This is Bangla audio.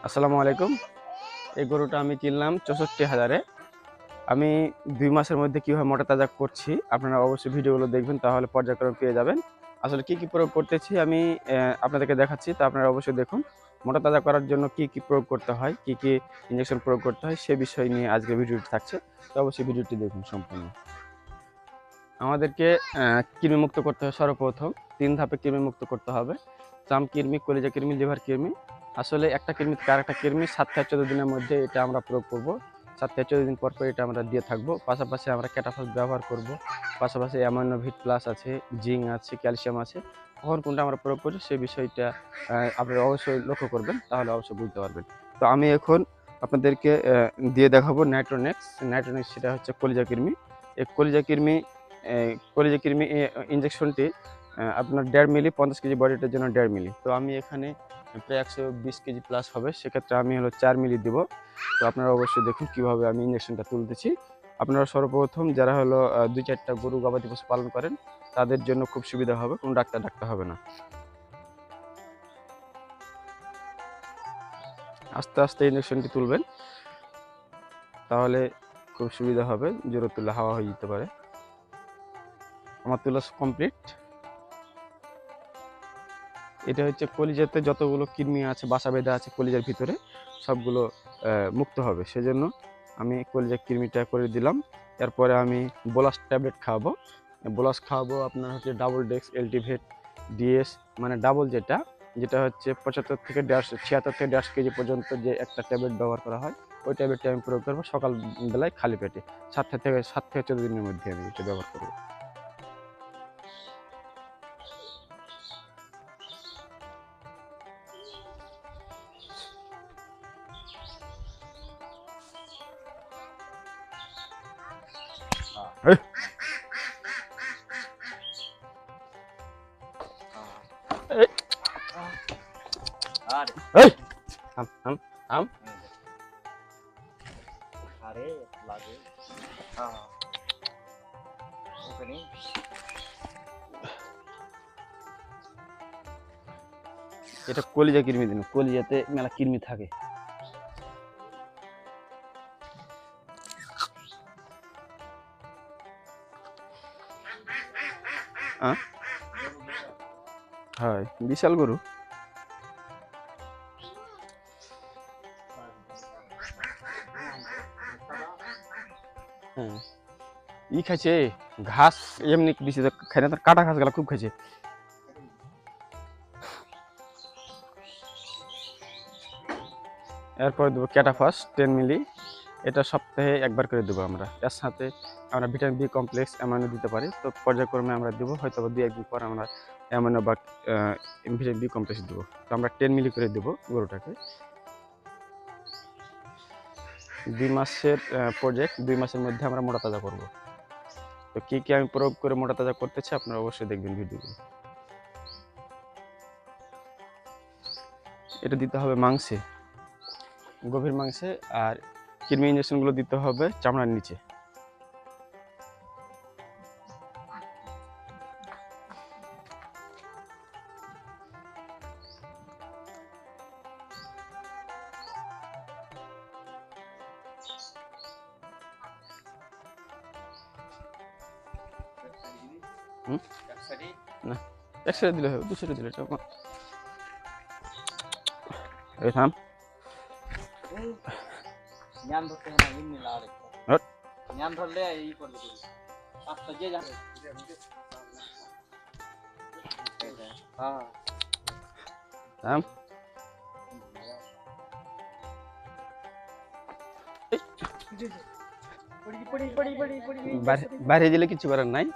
আসসালামু আলাইকুম। এই গরুটা আমি কিনলাম ৬৪,০০০-এ। আমি ২ মাসের মধ্যে কীভাবে মোটা তাজা করছি আপনারা অবশ্যই ভিডিওগুলো দেখবেন, তাহলে পর্যায়ক্রমে পেয়ে যাবেন। আসলে কী প্রয়োগ করতেছি আমি আপনাদেরকে দেখাচ্ছি, তো আপনারা অবশ্যই দেখুন। মোটা তাজা করার জন্য কী প্রয়োগ করতে হয়, কী ইনজেকশন প্রয়োগ করতে হয় সে বিষয় নিয়ে আজকের ভিডিওটি থাকছে। তো অবশ্যই ভিডিওটি দেখুন সম্পূর্ণ। আমাদেরকে কৃমিমুক্ত করতে হবে সর্বপ্রথম। ৩ ধাপে কৃমিমুক্ত করতে হবে। চাম কৃমি, কলিজা কৃমি, লিভার কৃমি। আসলে একটা কৃমি থেকে আরেকটা কৃমি ৭ থেকে ১৪ দিনের মধ্যে এটা আমরা প্রয়োগ করব। ৭ থেকে ১৪ দিন পর এটা আমরা দিয়ে থাকবো। পাশাপাশি আমরা ক্যাটাফস ব্যবহার করব। পাশাপাশি অ্যামাইনো ভিট প্লাস আছে, জিঙ্ক আছে, ক্যালসিয়াম আছে। কখন কোনটা আমরা প্রয়োগ করি সেই বিষয়টা আপনারা অবশ্যই লক্ষ্য করবেন, তাহলে অবশ্যই বুঝতে পারবেন। তো আমি এখন আপনাদেরকে দিয়ে দেখাবো নাইট্রোনেক্স। নাইট্রোনেক্স সেটা হচ্ছে কলিজা কৃমি। এই কলিজা কৃমি ইনজেকশনটি আপনার ১.৫ মিলি ৫০ কেজি বডিটার জন্য ১.৫ মিলি। তো আমি এখানে প্রায় ১২০ কেজি প্লাস হবে, সেক্ষেত্রে আমি ৪ মিলি দিব। তো আপনারা অবশ্যই দেখুন কীভাবে আমি ইনজেকশনটা তুলতেছি। আপনারা সর্বপ্রথম যারা ২-৪টা গরু গবাদি পশু পালন করেন তাদের জন্য খুব সুবিধা হবে, কোনো ডাক্তার হবে না। আস্তে আস্তে ইনজেকশনটি তুলবেন, তাহলে খুব সুবিধা হবে। জোরে তুললে হাওয়া হয়ে যেতে পারে। আমার তোলা কমপ্লিট। এটা হচ্ছে কলিজাতে যতগুলো কৃমি আছে, বাসা বেঁধে আছে কলিজার ভিতরে, সবগুলো মুক্ত হবে। সেজন্য আমি কলিজার কৃমিটা করে দিলাম। এরপরে আমি বোলাস ট্যাবলেট খাওয়াবো। বোলাস খাওয়াবো আপনার হচ্ছে ডাবল ডেক্স এলটিভেট ডিএস, মানে ডাবল যেটা হচ্ছে ৭৫ থেকে ১৫০ থেকে ১৫০ কেজি পর্যন্ত যে একটা ট্যাবলেট ব্যবহার করা হয়, ওই ট্যাবলেটটা আমি প্রয়োগ করবো সকালবেলায় খালি পেটে। ৭ থেকে ১৪ দিনের মধ্যে আমি এটা ব্যবহার করবো। এটা কলিজা কৃমি দিন, কলিজাতে মেলা কৃমি থাকে। হয় বিশাল গরু। হ্যাঁ, খাইছে ঘাস, এমনি দিছে খাই না, তার কাটা ঘাস গুলা খুব খাইছে। এরপর দেবো ক্যাটাফাস 10 মিলি। এটা সপ্তাহে একবার করে দেবো আমরা। এর সাথে আমরা ভিটামিন বি কমপ্লেক্স অ্যামাইনো দিতে পারি। তো পর্যায়ক্রমে আমরা দেবো, হয়তো 2-1 দিন পর আমরা অ্যামাইনো বা ভিটামিন বি কমপ্লেক্স দেবো। তো আমরা 10 মিলি করে দেবো গরুটাকে। 2 মাসের প্রজেক্ট, 2 মাসের মধ্যে আমরা মোটা তাজা করবো। তো কী আমি প্রয়োগ করে মোটা তাজা করতেছি আপনারা অবশ্যই দেখবেন ভিডিওগুলো। এটা দিতে হবে মাংসে, গভীর মাংসে। আর কৃমি ইঞ্জেকশনগুলো দিতে হবে চামড়ার নিচে। না, এক সাইডে দিলে হবে, 2 সাইডে দিলে এই থাম। বাইরে দিলে কিছু করার নাই।